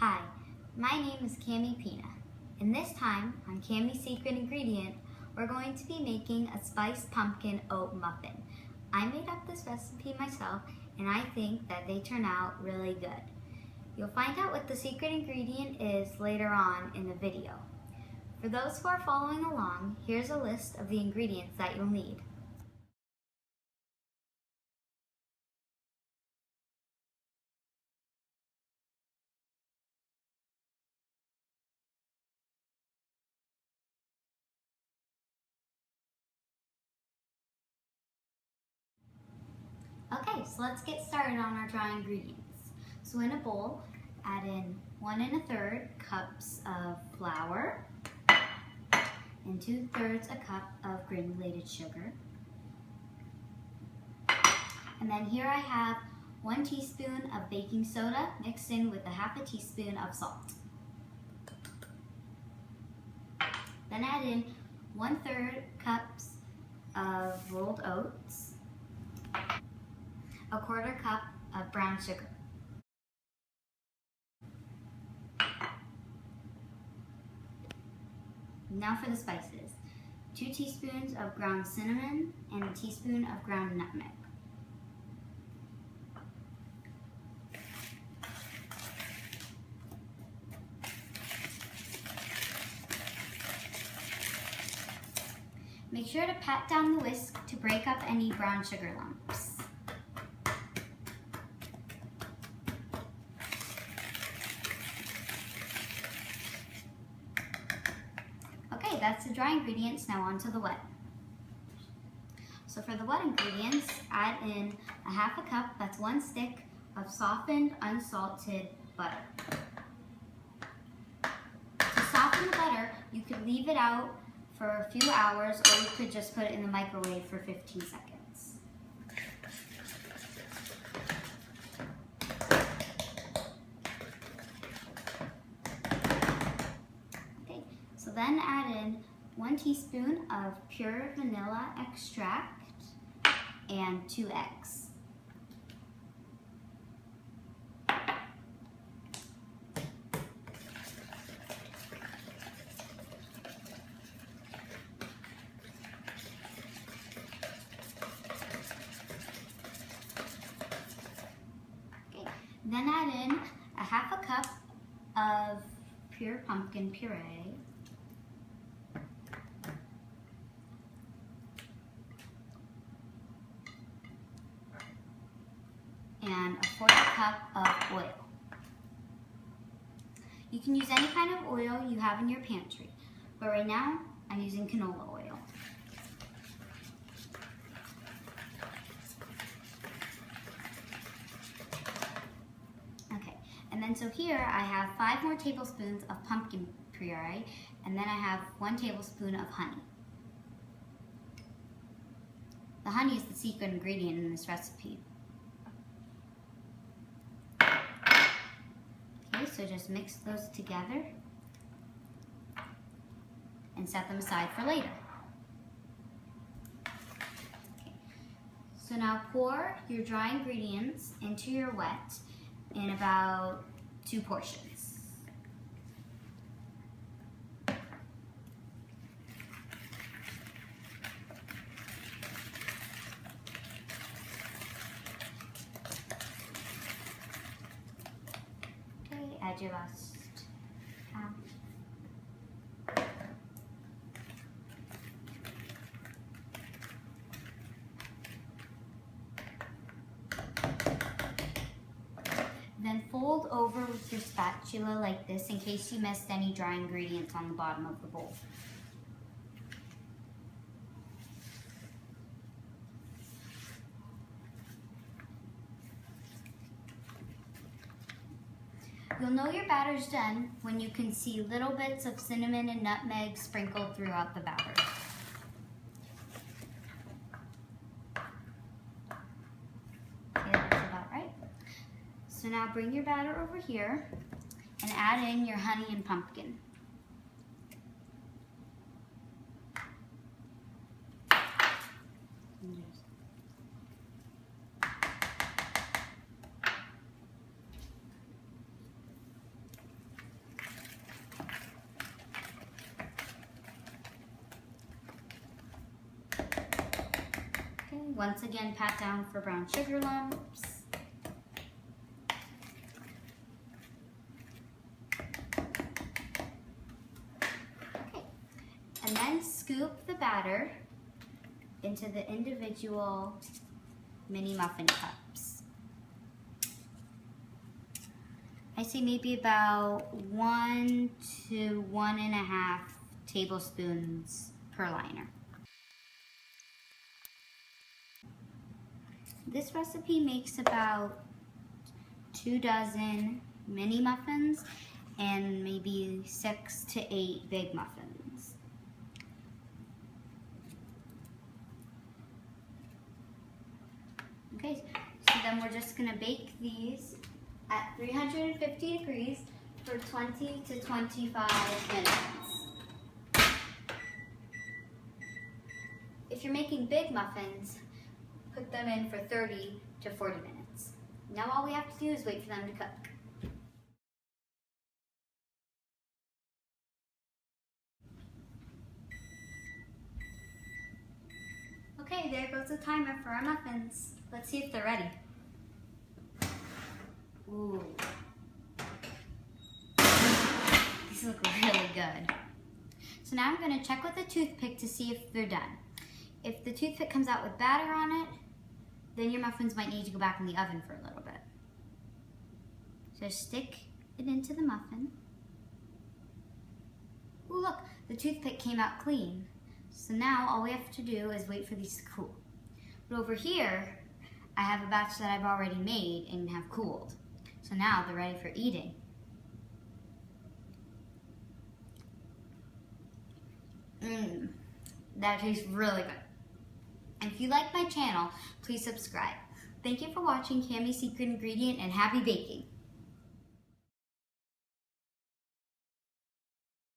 Hi, my name is Cami Pina, and this time on Cami's Secret Ingredient, we're going to be making a spiced pumpkin oat muffin. I made up this recipe myself, and I think that they turn out really good. You'll find out what the secret ingredient is later on in the video. For those who are following along, here's a list of the ingredients that you'll need. Okay, so let's get started on our dry ingredients. So in a bowl, add in 1 1/3 cups of flour and 2/3 a cup of granulated sugar. And then here I have 1 teaspoon of baking soda mixed in with a 1/2 teaspoon of salt. Then add in 1/3 cups of rolled oats, a 1/4 cup of brown sugar. Now for the spices. 2 teaspoons of ground cinnamon and a teaspoon of ground nutmeg. Make sure to pat down the whisk to break up any brown sugar lumps. Okay, that's the dry ingredients, now on to the wet. So for the wet ingredients, add in a 1/2 cup, that's 1 stick, of softened, unsalted butter. To soften the butter, you could leave it out for a few hours, or you could just put it in the microwave for 15 seconds. Okay, so then add in 1 teaspoon of pure vanilla extract and 2 eggs. Then add in a 1/2 cup of pure pumpkin puree, and a 1/4 cup of oil. You can use any kind of oil you have in your pantry, but right now I'm using canola oil. And then so here I have 5 more tablespoons of pumpkin puree, and then I have 1 tablespoon of honey. The honey is the secret ingredient in this recipe. Okay, so just mix those together and set them aside for later. Okay. So now pour your dry ingredients into your wet in about 2 portions. Okay, add your last half. Then fold over with your spatula like this in case you missed any dry ingredients on the bottom of the bowl. You'll know your batter's done when you can see little bits of cinnamon and nutmeg sprinkled throughout the batter. So now bring your batter over here and add in your honey and pumpkin. Once again, pat down for brown sugar lumps. Okay, and then scoop the batter into the individual mini muffin cups. I say maybe about 1 to 1.5 tablespoons per liner. This recipe makes about 2 dozen mini muffins and maybe 6 to 8 big muffins. Okay, so then we're just gonna bake these at 350 degrees for 20 to 25 minutes. If you're making big muffins, put them in for 30 to 40 minutes. Now all we have to do is wait for them to cook. Okay, there goes the timer for our muffins. Let's see if they're ready. Ooh. These look really good. So now I'm gonna check with a toothpick to see if they're done. If the toothpick comes out with batter on it, then your muffins might need to go back in the oven for a little bit. So stick it into the muffin. Ooh, look, the toothpick came out clean. So now all we have to do is wait for these to cool. But over here, I have a batch that I've already made and have cooled. So now they're ready for eating. That tastes really good. And if you like my channel, please subscribe. Thank you for watching Cami's Secret Ingredient, and happy baking!